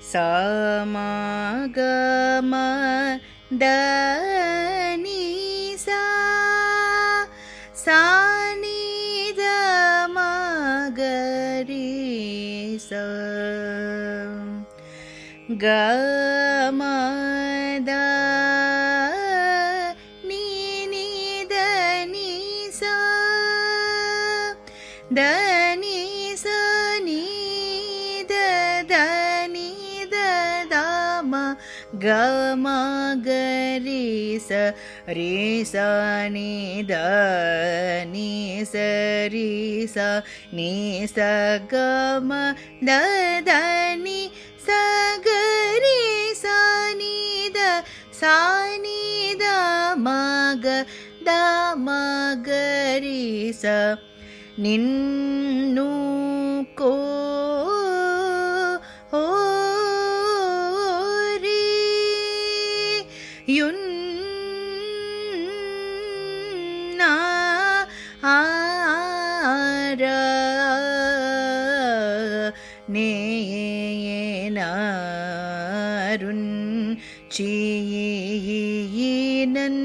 sa ma ga ma da ni sa sa ni da ma ga ri sa ga ma da ni ni da ni sa da ni sa ni da da ni da da ma ga ma ga ri sa ni da ni sa ri sa ni sa ga ma da da ni sa ga ri sa ni da sa ni da ma ga ri sa నిన్ను కోరి యున్నారా నేనారున్ చీనన్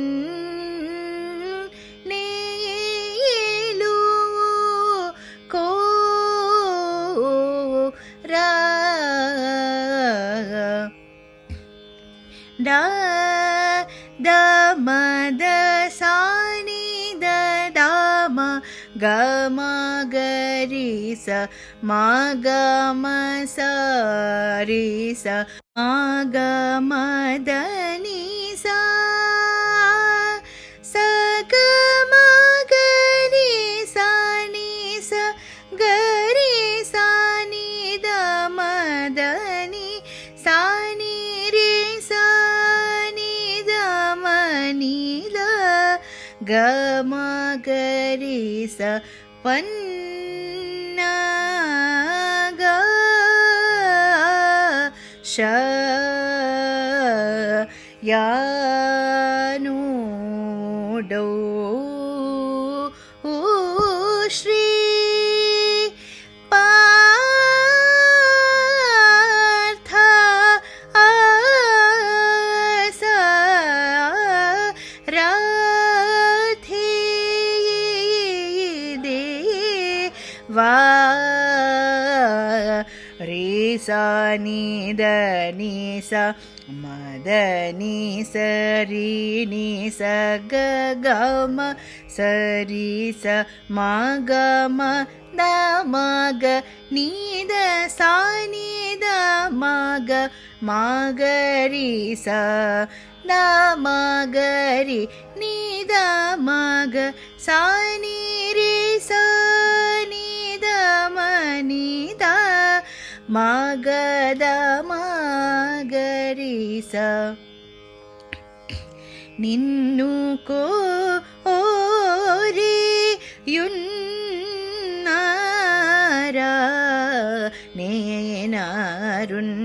da da ma da sa ni da da ma ga ma ga ri sa ma ga ma sa ri sa ma ga ma da ni sa sa ga ma ga ri sa ni sa ga ri sa ni da ma da ni sa ni ga ma ga ri sa panna ga sha ya nu do shri va re sa ni da ni sa ma da ni sa ri ni sa ga ga ma sa ri sa ma ga ma da ma ga ni da sa ni da ma ga ri sa da ma ga ri ni da ma ga sa ni re sa ni da ma ni da ma ga da ma ga ri sa నిన్ను కోరి యున్నారా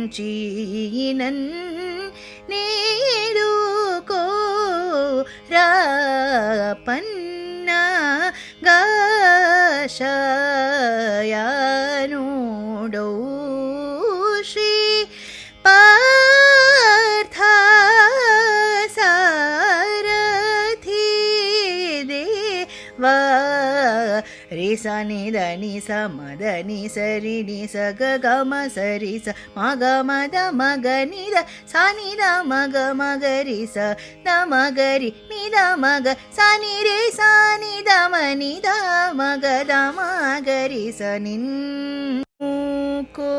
నేనారుంచీనన్ నేడు కోరా పన్నా గాశయానుడౌ శ్రీ పార్థ సారథి దేవా रे सा नि the नि स म द नि स रि नि स ग ग म स रि स म ग म द म ग नि द सा नि द म ग रि स द म ग रि नि द म ग सा नि रे सा नि द म नि द म ग द म ग रि स निन्नु को